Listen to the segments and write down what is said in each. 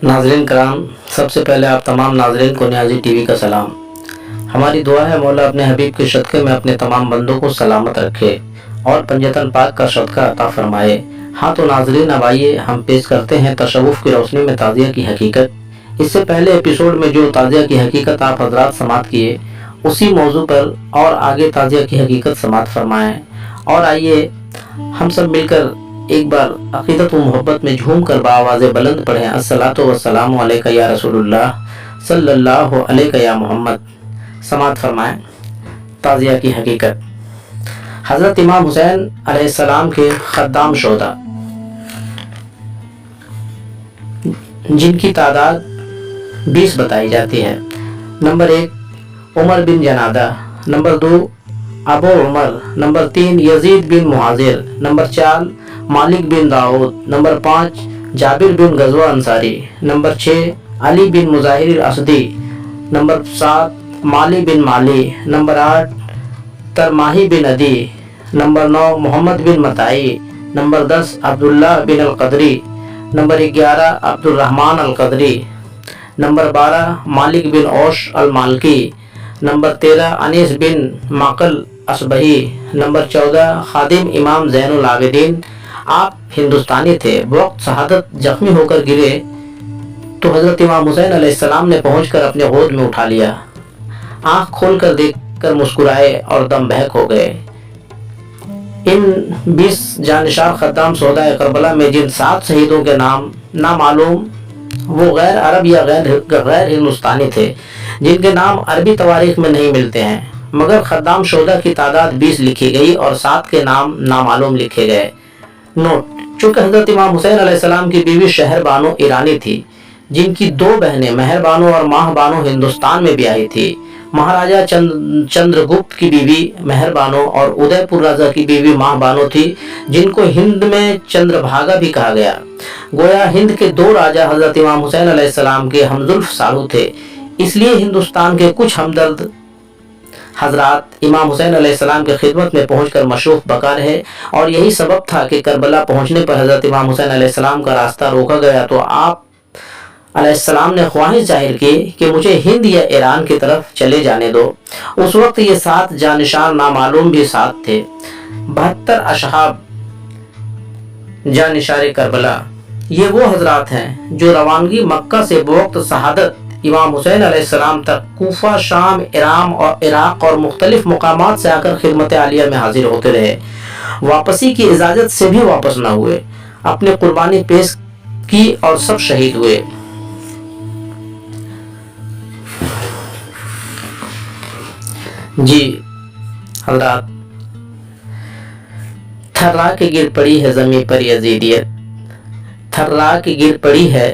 नाज़रीन कराम, सबसे पहले आप तमाम नाज़रीन को न्याज़ी टीवी का सलाम। हमारी दुआ है मौला अपने हबीब के सदक़े में अपने तमाम बंदों को सलामत रखे और पंजतन पाक का सदका अता फरमाए। हाँ तो नाज़रीन, अब आइए हम पेश करते हैं तशव्वुफ़ की रोशनी में ताज़िया की हकीकत। इससे पहले एपिसोड में जो ताज़िया की हकीकत आप हज़रात समात किए, उसी मौजू पर और आगे ताज़िया की हकीकत समात फरमाएँ। और आइए हम सब मिलकर एक बार अक़ीदत व मोहब्बत में झूम कर बाआवाज़ बुलंद पढ़ें अस्सलातु वस्सलामु अलैका या रसूलुल्लाह सल्लल्लाहु अलैका या मोहम्मद। समात फरमाएँ ताज़िया की हकीकत। हज़रत इमाम हुसैन अलैहिस्सलाम के ख़द्दाम शोहदा, जिनकी तादाद 20 बताई जाती है। Number 1 Umar bin Junada, number 2 Abu Umar, number 3 Yazid bin Muhajir, number 4 Malik bin Dawood, number 5 Jabir bin Ghazwa Ansari, number 6 Ali bin Muzahir Asadi, number 7 Mali bin Mali, number 8 Tarmahi bin Adi, number 9 Mohammad bin Matai, number 10 Abdullah bin al Qadri, number 11 Abdurrahman al Qadri, number 12 Malik bin Aus al Maliki, number 13 Anees bin माकल असबही, number 14 खादिम इमाम ज़ैनुल आबिदीन। आप हिंदुस्तानी थे। वक्त शहादत जख्मी होकर गिरे तो हज़रत इमाम हुसैन अलैहिस्सलाम ने पहुंचकर अपने गोद में उठा लिया। आँख खोलकर देखकर मुस्कुराए और दम बहक हो गए। इन 20 जानिशार ख़द्दाम शोहदाए करबला में जिन 7 शहीदों के नाम नामालूम, वो गैर अरब या गैर हिंदुस्तानी थे, जिनके नाम अरबी तवारीख में नहीं मिलते हैं, मगर ख़द्दाम शोहदा की तादाद 20 लिखी गई और 7 के नाम नामालूम लिखे गए। नोट: चूँकि हज़रत इमाम हुसैन अलैहिस्सलाम की बीवी शहर बानो ईरानी थी, जिनकी 2 बहनें महर बानो और माह बानो हिंदुस्तान में ब्याही थी। महाराजा चंद्रगुप्त की बीवी महर बानो और उदयपुर राजा की बीवी माह बानो थी, जिनको हिंद में चंद्रभागा भी कहा गया। गोया हिंद के 2 राजा हज़रत इमाम हुसैन अलैहिस्सलाम के हमजुल्फ सालू थे। इसलिए हिंदुस्तान के कुछ हमदर्द हजरात इमाम हुसैन अलैहिस्सलाम की खिदमत में पहुंचकर मशरूफ बका रहे, और यही सबब था कि करबला पहुंचने पर हज़रत इमाम हुसैन अलैहिस्सलाम का रास्ता रोका गया तो आप अलैहिस्सलाम ने ख्वाहिश जाहिर की कि मुझे हिंद या ईरान की तरफ चले जाने दो। उस वक्त ये 7 जानिशार नामालूम भी साथ थे। 72 अशहाब जानिशार करबला, ये वो हजरात हैं जो रवानगी मक्का से बवक्त शहादत इमाम हुसैन अलैहिस्सलाम तक कूफा, शाम, इराक और मुख्तलिफ मुकामात से आकर खिदमत आलिया में हाजिर होते रहे। वापसी की इजाज़त से भी वापस न हुए, अपने कुर्बानी पेश की और सब शहीद हुए। जी हज़रात, थर्रा के गिर पड़ी है ज़मीं पर यजीदियत, थर्रा के गिर पड़ी है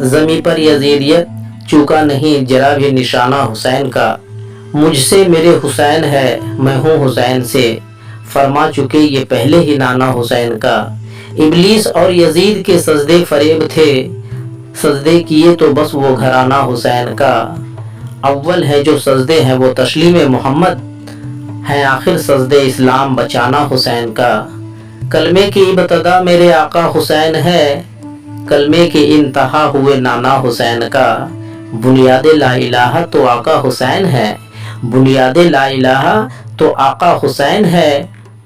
ज़मीं पर यजीदियत, चूका नहीं जरा भी निशाना हुसैन का। मुझसे मेरे हुसैन है, मैं हूँ हुसैन से, फरमा चुके ये पहले ही नाना हुसैन का। इबलीस और यजीद के सजदे फरेब थे, सजदे किए तो बस वो घराना हुसैन का। अव्वल है जो सजदे हैं वो तस्लीम मोहम्मद हैं, आखिर सजदे इस्लाम बचाना हुसैन का। कलमे की इब्तदा मेरे आका हुसैन है, कलमे के इंतहा हुए नाना हुसैन का। बुनियाद ला इलाहा तो आका हुसैन है, बुनियाद ला इलाहा तो आका हुसैन है,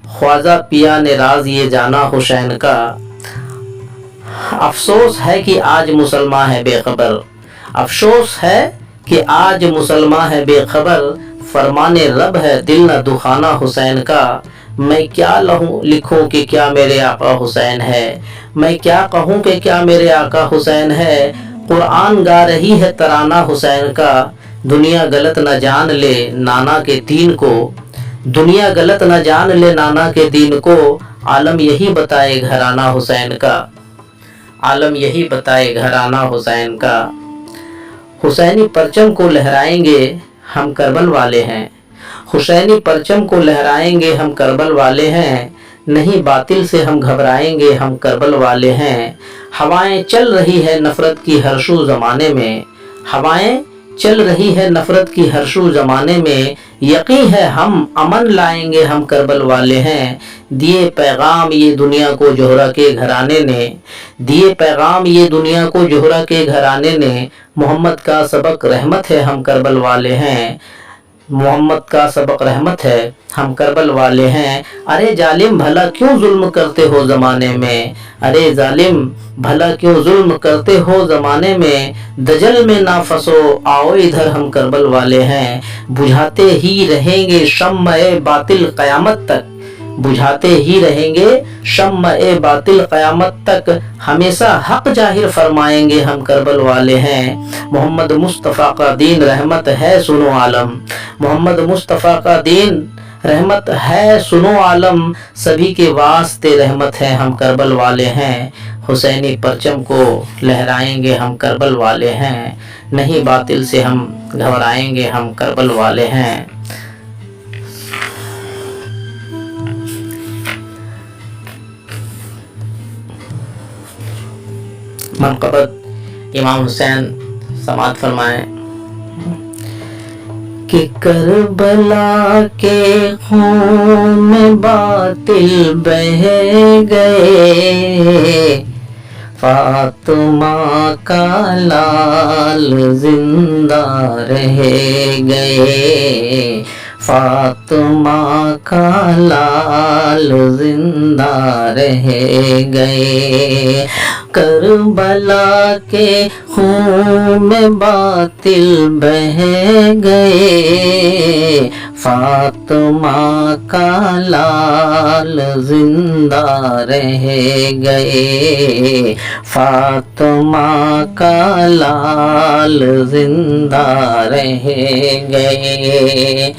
ख्वाजा पिया ने राज ये जाना हुसैन का। अफसोस है कि आज मुसलमान है बेखबर, अफसोस है कि आज मुसलमान है बेखबर, फरमाने रब है दिल न दुखाना हुसैन का। मैं क्या लिखूं कि क्या मेरे आका हुसैन है, मैं क्या कहूँ कि क्या मेरे आका हुसैन है। कुरान गा रही है तराना हुसैन का, दुनिया गलत न जान ले नाना के दीन को, दुनिया गलत न जान ले नाना के दीन को। आलम यही बताए घराना हुसैन का, आलम यही बताए घराना हुसैन का। हुसैनी परचम को लहराएंगे हम करबल वाले हैं, हुसैनी परचम को लहराएंगे हम करबल वाले हैं, नहीं बातिल से हम घबराएंगे हम करबल वाले हैं। हवाएं चल रही है नफरत की हर शू ज़माने में, हवाएं चल रही है नफरत की हर्षो जमाने में, यकीन है हम अमन लाएंगे, हम करबल वाले हैं। दिए पैगाम ये दुनिया को जोहरा के घराने ने, दिए पैगाम ये दुनिया को जोहरा के घराने ने, मोहम्मद का सबक रहमत है, हम करबल वाले हैं। मोहम्मद का सबक रहमत है, हम करबल वाले हैं। अरे जालिम भला क्यों जुल्म करते हो ज़माने में, अरे जालिम भला क्यों जुल्म करते हो ज़माने में, दजल में ना फंसो आओ इधर, हम करबल वाले हैं। बुझाते ही रहेंगे शम्म-ए बातिल क़यामत तक, बुझाते ही रहेंगे शम्म-ए बातिल क़यामत तक, हमेशा हक जाहिर फरमाएंगे, हम करबल वाले हैं। मोहम्मद मुस्तफ़ा का दीन रहमत है सुनो आलम, मोहम्मद मुस्तफ़ा का दीन रहमत है सुनो आलम, सभी के वास्ते रहमत है, हम करबल वाले हैं। हुसैनी परचम को लहराएंगे, हम करबल वाले हैं। नहीं बातिल से हम घबराएंगे, हम करबल वाले हैं। मनक़बत इमाम हुसैन समाअत फरमाएं कि करबला के खून में बातिल बह गए, फातिमा का लाल जिंदा रह गए, फातिमा का लाल जिंदा रह गए। करबला के खून में बातिल बह गए, फातिमा का लाल जिंदा रह गए, फातिमा का लाल जिंदा रह गए।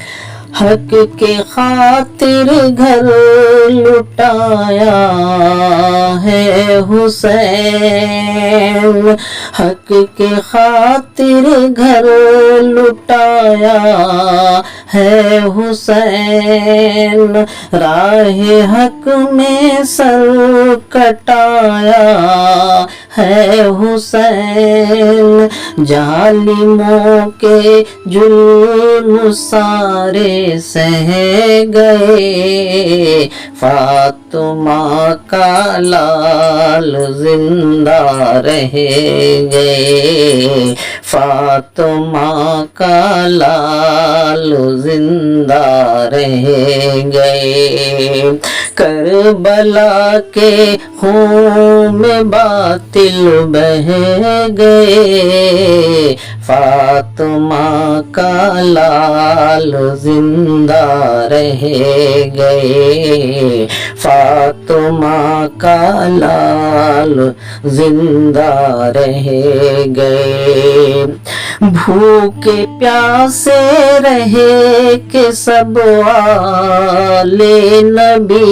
हक के खातिर घर लुटाया है हुसैन, हक के खातिर घर लुटाया है हुसैन, राह हक में सर कटाया है हुसैन, जालिमों के जुल्म सारे सह गए, फातिमा का लाल जिंदा रह गए, फातिमा का लाल जिंदा रह गए। करबला के खून में बातिल बह गए, फातिमा का लाल जिंदा रह गए, फातिमा का लाल जिंदा रह गए। भूखे प्यासे रहे के सब आले नबी,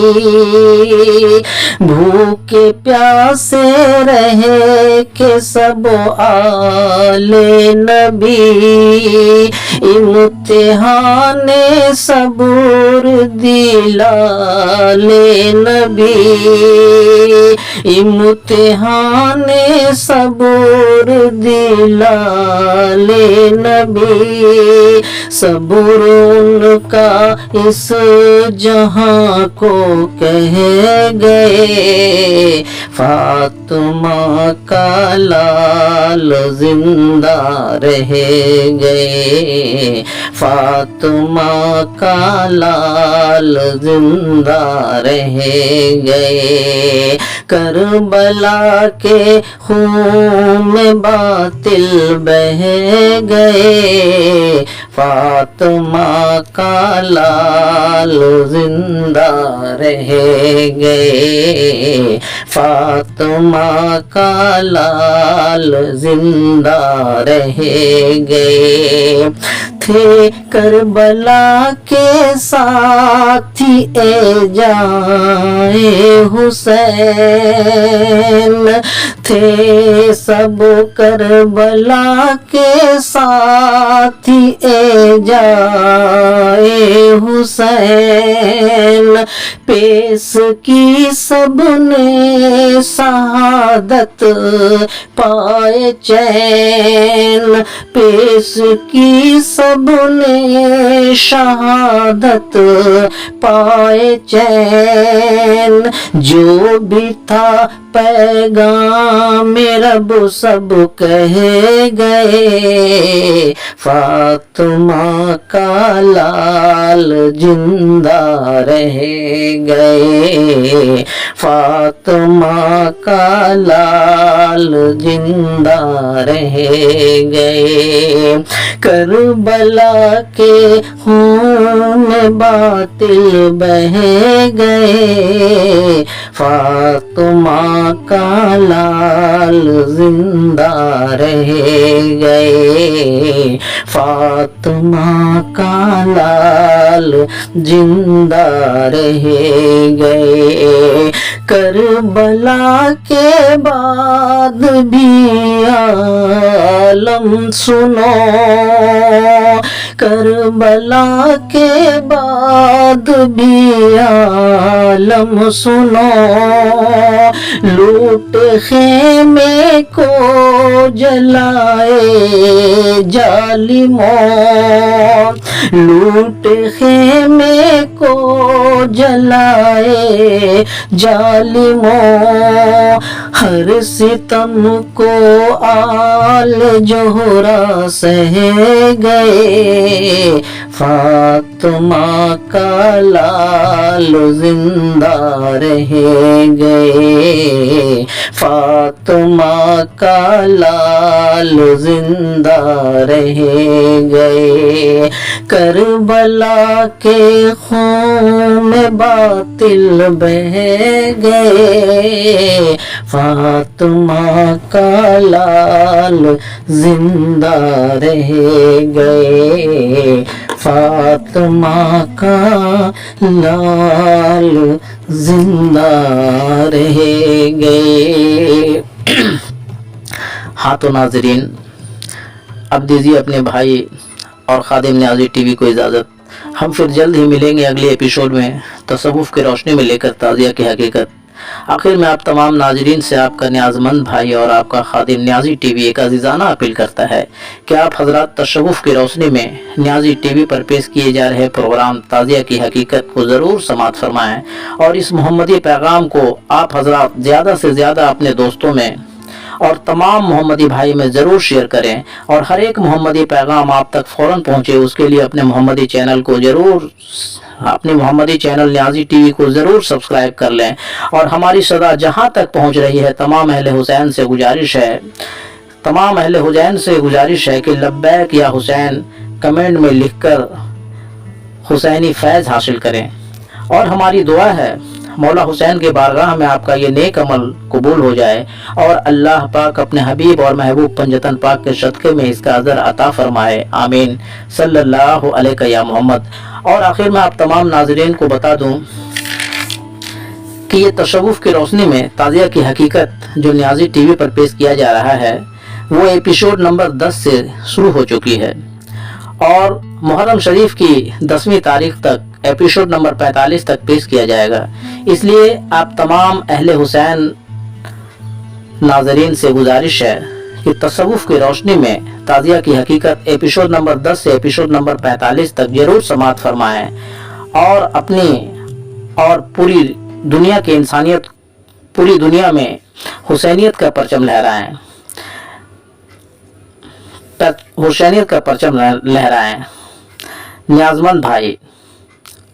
भूखे प्यासे रहे के सब आले नबी, इम्तिहाने सबूर दिलाले नबी, इम्तिहाने सबूर दिलाले नबी, सबूर उनका इस जहां को कह गए, फातिमा का लाल जिंदा रह गए, फातिमा का लाल जिंदा रह गए। करबला के खून में बातिल बह गए, फातिमा का लाल जिंदा रह गए, फातिमा का लाल जिंदा रह गए। थे करबला के साथी ए जाए हुसैन, تھے سب کربلا کے ساتھی اے جائے حسین، پیش کی سب نے شہادت پائے چین، پیش کی سب نے شہادت پائے چین، جو بھی تھا پیغام رب سب کہہ گئے، فاطمہ کا لال زندہ رہ گئے، فاطمہ کا لال زندہ رہ گئے، کربلا کے خون باطل بہہ گئے، فاطمہ کا لال زندہ رہ گئے، فاطمہ کا لال زندہ رہ گئے، کربلا کے بعد بھی عالم سنو، کربلا کے بعد بھی عالم سنو، لوٹ خیمے کو جلائے ظالموں، لوٹ خیمے کو جلائے ظالموں، ہر ستم کو آل جوہرا سہ گئے، فاطمہ کا لال زندہ رہ گئے، فاطمہ کا لال زندہ رہ گئے، کربلا کے خون باطل بہہ گئے، فاطمہ کا لال زندہ رہ گئے، فاطمہ کا لال زندہ رہ گئے۔ ہاں تو ناظرین، اب دیجیے اپنے بھائی اور خادم نیازی ٹی وی کو اجازت، ہم پھر جلد ہی ملیں گے اگلے ایپیسوڈ میں تصوف کی روشنی میں لے کر تعزیہ کی حقیقت۔ آخر میں آپ تمام ناظرین سے آپ کا نیاز مند بھائی اور آپ کا خادم نیازی ٹی وی ایک عزیزانہ اپیل کرتا ہے کہ آپ حضرات تصوف کی روشنی میں نیازی ٹی وی پر پیش کیے جا رہے پروگرام تعزیہ کی حقیقت کو ضرور سماعت فرمائیں، اور اس محمدی پیغام کو آپ حضرات زیادہ سے زیادہ اپنے دوستوں میں اور تمام محمدی بھائی میں ضرور شیئر کریں، اور ہر ایک محمدی پیغام آپ تک فوراً پہنچے اس کے لیے اپنے محمدی چینل کو ضرور، اپنے محمدی چینل نیازی ٹی وی کو ضرور سبسکرائب کر لیں۔ اور ہماری صدا جہاں تک پہنچ رہی ہے، تمام اہل حسین سے گزارش ہے، تمام اہل حسین سے گزارش ہے کہ لبیک یا حسین کمنٹ میں لکھ کر حسینی فیض حاصل کریں، اور ہماری دعا ہے مولا حسین کے بارگاہ میں آپ کا یہ نیک عمل قبول ہو جائے، اور اللہ پاک اپنے حبیب اور محبوب پنجتن پاک کے صدقے میں اس کا اجر عطا فرمائے، آمین، صلی اللہ علیہ یا محمد۔ اور آخر میں آپ تمام ناظرین کو بتا دوں کہ یہ تصوف کی روشنی میں تعزیہ کی حقیقت جو نیازی ٹی وی پر پیش کیا جا رہا ہے، وہ ایپیسوڈ نمبر 10 سے شروع ہو چکی ہے، اور محرم شریف کی 10ویں تاریخ تک ایپیسوڈ نمبر 45 تک پیش کیا جائے گا۔ اس لیے آپ تمام اہل حسین ناظرین سے گزارش ہے کہ تصوف کی روشنی میں تعزیہ کی حقیقت ایپیسوڈ نمبر 10 سے ایپیسوڈ نمبر 45 تک ضرور سماعت فرمائیں، اور اپنی اور پوری دنیا کی انسانیت، پوری دنیا میں حسینیت کا پرچم لہرائیں، حسینیت کا پرچم لہرائیں۔ نیازمند بھائی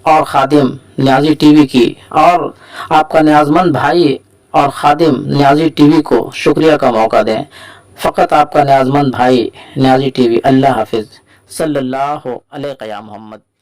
اور خادم نیازی ٹی وی کی، اور آپ کا نیازمند بھائی اور خادم نیازی ٹی وی کو شکریہ کا موقع دیں۔ فقط آپ کا نیازمند بھائی نیازی ٹی وی۔ اللہ حافظ، صلی اللہ علیہ یا محمد۔